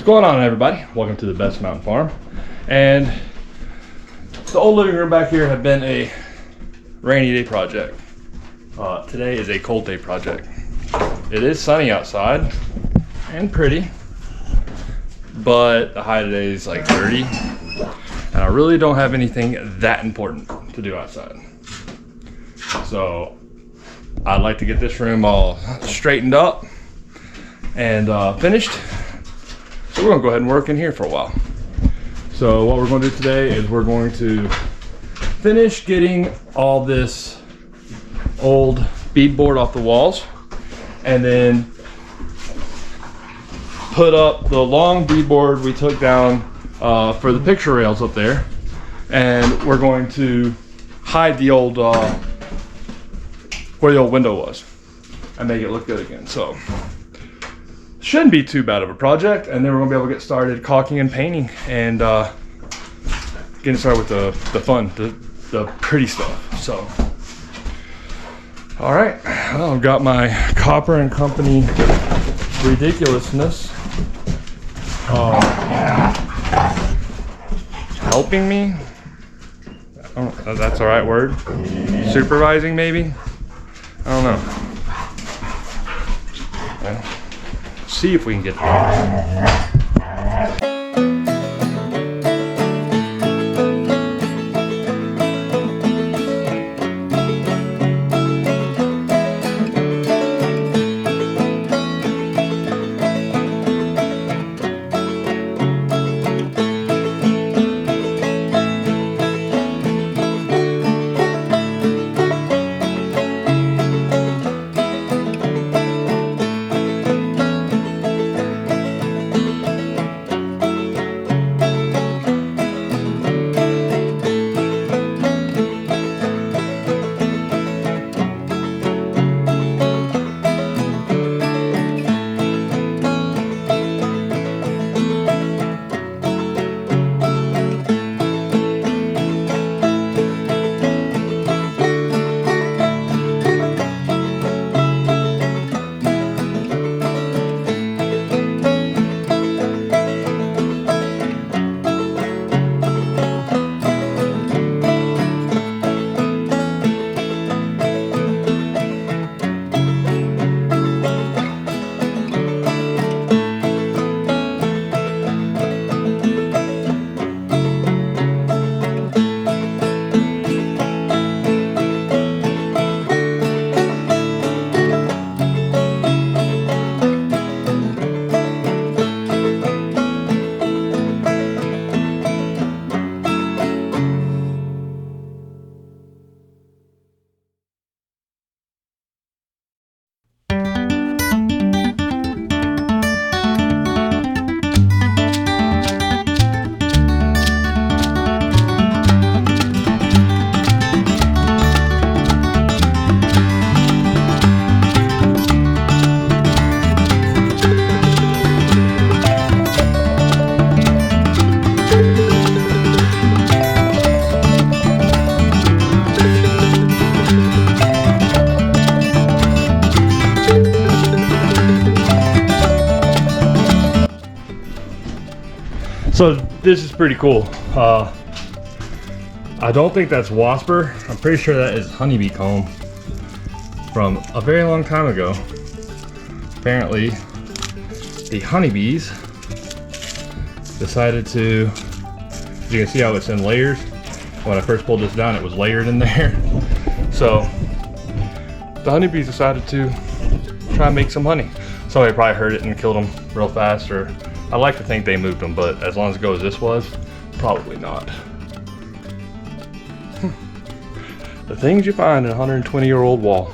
going on, everybody? Welcome to the best mountain farm. And the old living room back here had been a rainy day project. Today is a cold day project. It is sunny outside and pretty, but the high today is like 30, and I really don't have anything that important to do outside. So I'd like to get this room all straightened up and finished. So we're gonna go ahead and work in here for a while. So what we're gonna do today is we're going to finish getting all this old bead board off the walls, and then put up the long bead board we took down for the picture rails up there. And we're going to hide the old, where the old window was, and make it look good again. So shouldn't be too bad of a project, and then we're gonna be able to get started caulking and painting and getting started with the fun, the pretty stuff. So, all right, well, I've got my Copper and Company ridiculousness helping me. I don't know if that's the right word. Supervising, maybe. I don't know. Well, see if we can get there. So this is pretty cool. I don't think that's wasper. I'm pretty sure that is honeybee comb from a very long time ago. Apparently, the honeybees decided to, as you can see how it's in layers. When I first pulled this down, it was layered in there. So the honeybees decided to try and make some honey. Somebody probably heard it and killed them real fast, or I like to think they moved them, but as long ago as this was, probably not. The things you find in a 120-year-old wall.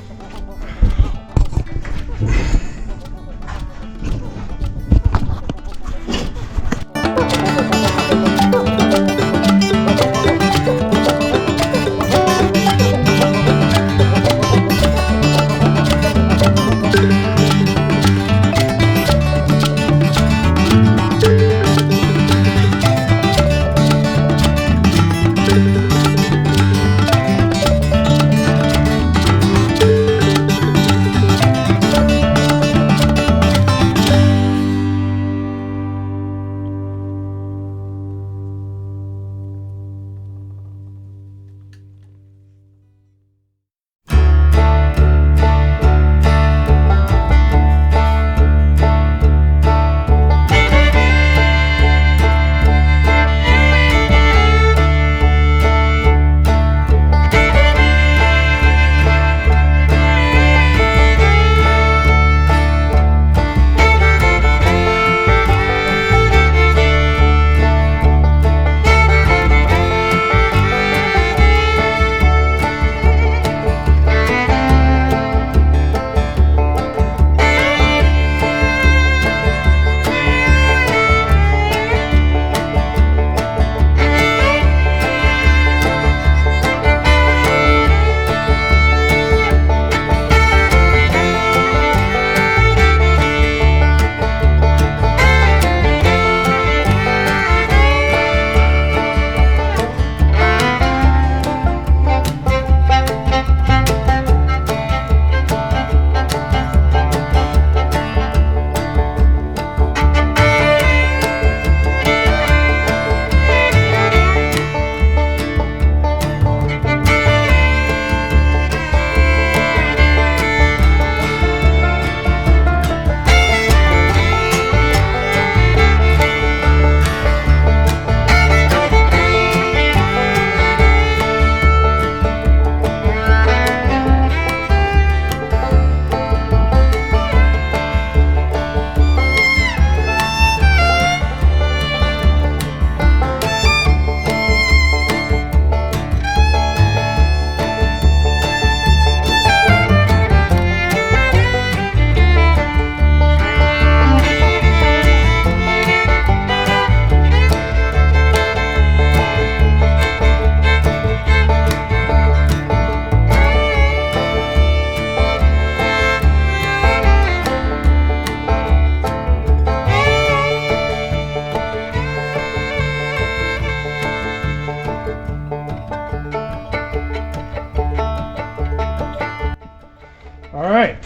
All right,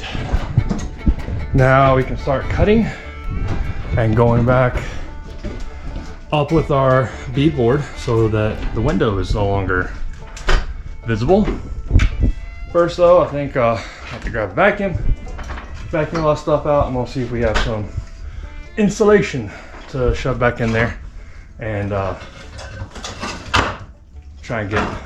now we can start cutting and going back up with our bead board so that the window is no longer visible. First though, I think I have to grab a vacuum a lot of stuff out, and we'll see if we have some insulation to shove back in there and try and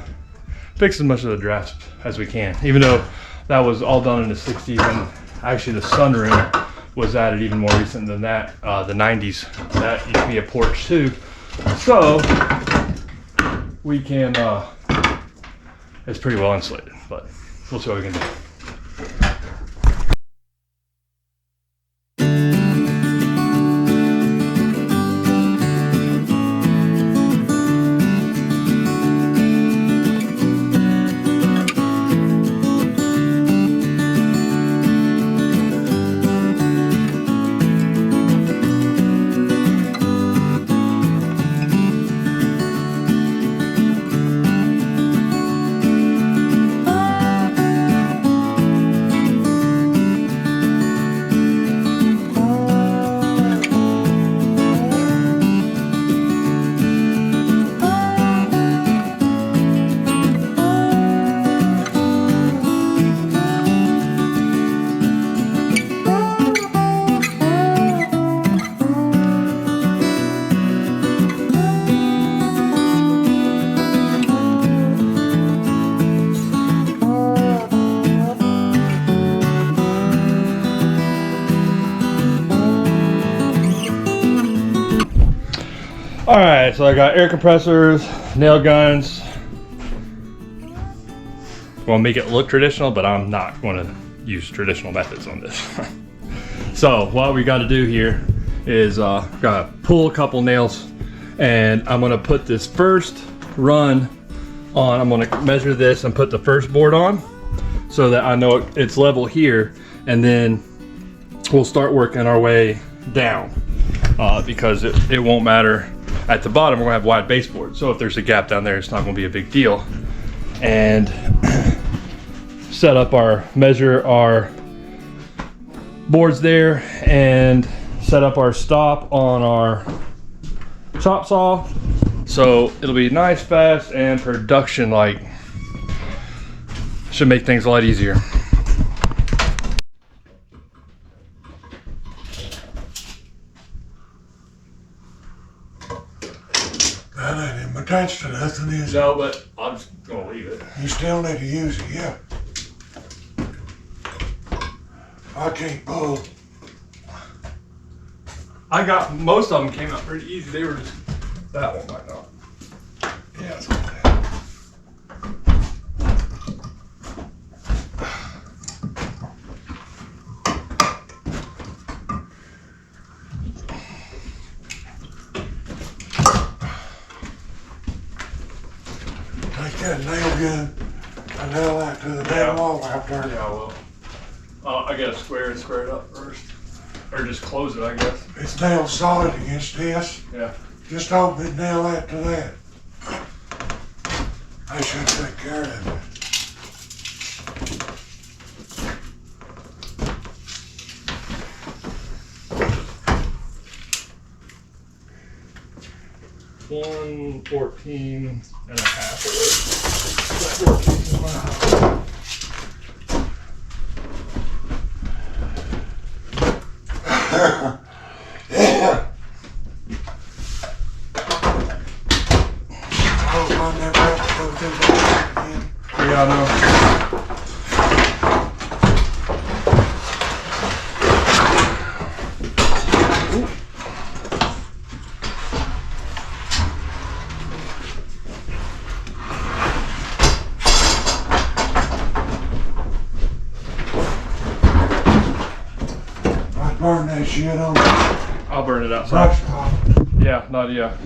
fix as much of the drafts as we can, even though that was all done in the 60s, and actually the sunroom was added even more recent than that, the 90s. That used to be a porch too, so we can it's pretty well insulated, but we'll see what we can do. All right, so I got air compressors, nail guns. We'll make it look traditional, but I'm not going to use traditional methods on this. So what we got to do here is gotta pull a couple nails, and I'm gonna put this first run on. I'm gonna measure this and put the first board on so that I know it's level here, and then we'll start working our way down because it won't matter. At the bottom, we're gonna have wide baseboard, so if there's a gap down there, it's not gonna be a big deal. And measure our boards there, and set up our stop on our chop saw, so it'll be nice, fast, and production like. Should make things a lot easier. That ain't even attached to nothing, is it? No, but I'm just gonna leave it. You still need to use it, yeah. I can't pull. I got most of them came out pretty easy. They were just that one might not. Yeah, it's okay. Take that nail gun and nail that to the damn wall out there. Yeah, I will. I gotta square it up first. Or just close it, I guess. It's nailed solid against this. Yeah. Just open it and nail that to that. I should take care of it. $114.5. 14 is my house. Yeah. I was on that route to go through that again. Yeah, I know. Burn that shit on. I'll burn it outside. Yeah, not yeah.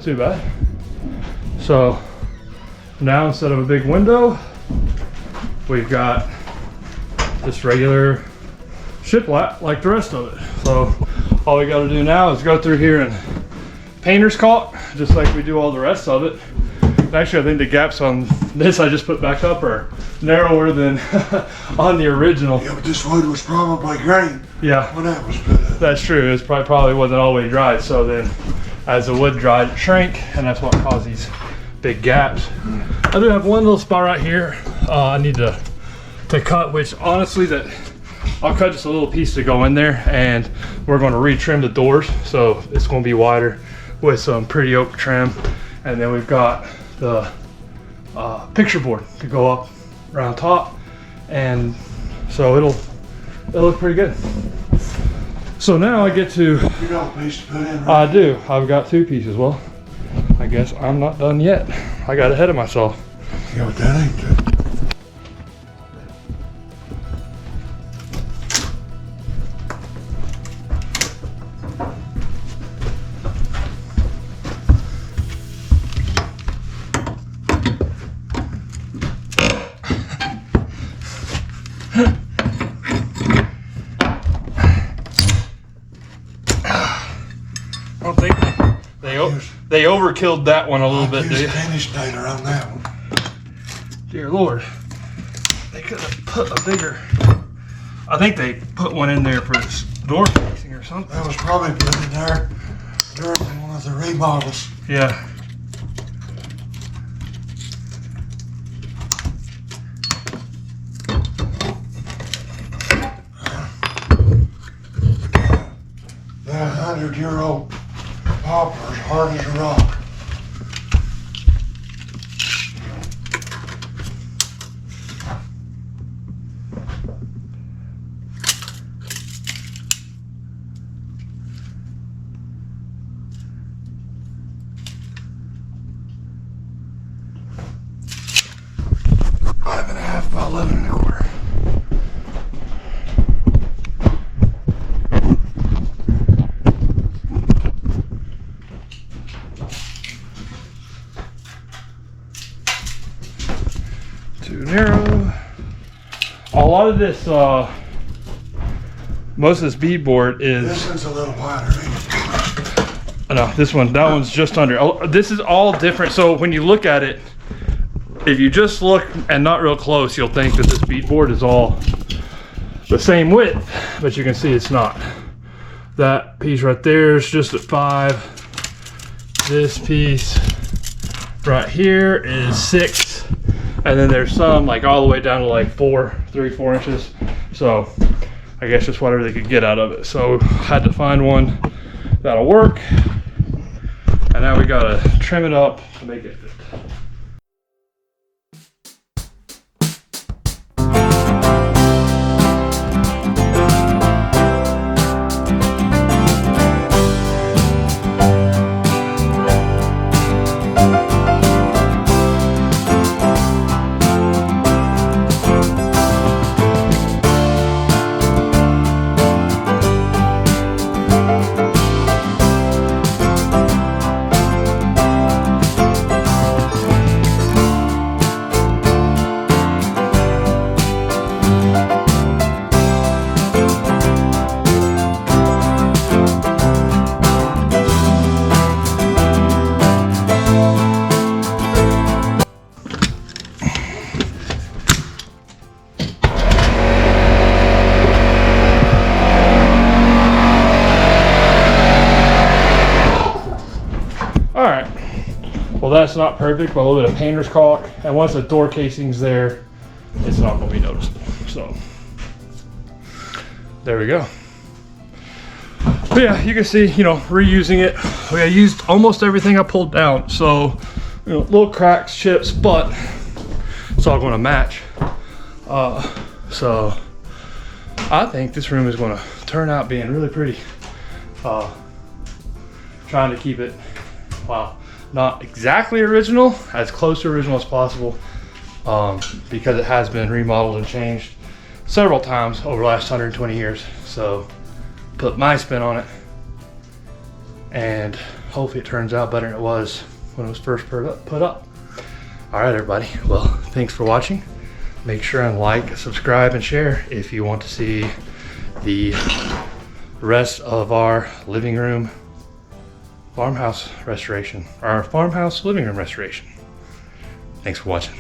wasn't too bad. So now instead of a big window, we've got this regular shiplap like the rest of it. So all we got to do now is go through here and painter's caulk, just like we do all the rest of it. Actually, I think the gaps on this I just put back up are narrower than on the original. Yeah, but this wood was probably green. Yeah, when that was put up. that's true. It probably wasn't all the way dried. So then, as the wood dried, it shrank, and that's what caused these big gaps. I do have one little spot right here. I need to cut, which honestly, that I'll cut just a little piece to go in there, and we're going to retrim the doors, so it's going to be wider with some pretty oak trim, and then we've got the picture board to go up around top, and so it'll look pretty good. So now I get to. You got a piece to put in, right? I do. I've got 2 pieces. Well, I guess I'm not done yet. I got ahead of myself. Yeah, but that ain't good. I don't think they overkilled that one a little bit, do you? Finish date on that one. Dear Lord, they could have put a bigger. I think they put one in there for this door casing or something. That was probably put in there during one of the remodels. Yeah. That 100-year-old poplar's hard as a rock. Five and a half by 11 and a quarter. Too narrow. A lot of this, most of this bead board is. This one's a little wider. No, this one, that one's just under. Oh, this is all different. So when you look at it, if you just look and not real close, you'll think that this bead board is all the same width, but you can see it's not. That piece right there is just at 5. This piece right here is 6. And then there's some like all the way down to like 4 inches. So I guess just whatever they could get out of it. So had to find one that'll work. And now we gotta trim it up to make it fit. All right, well that's not perfect, but a little bit of painter's caulk, and once the door casing's there, it's not going to be noticeable. So there we go. But yeah, you can see, reusing it. I used almost everything I pulled down, so little cracks, chips, but it's all going to match. So I think this room is going to turn out being really pretty. Trying to keep it, well, not exactly original, as close to original as possible, because it has been remodeled and changed several times over the last 120 years. So put my spin on it and hopefully it turns out better than it was when it was first put up. All right, everybody. Well, thanks for watching. Make sure and like, subscribe, and share if you want to see the rest of our living room farmhouse restoration, our farmhouse living room restoration. Thanks for watching.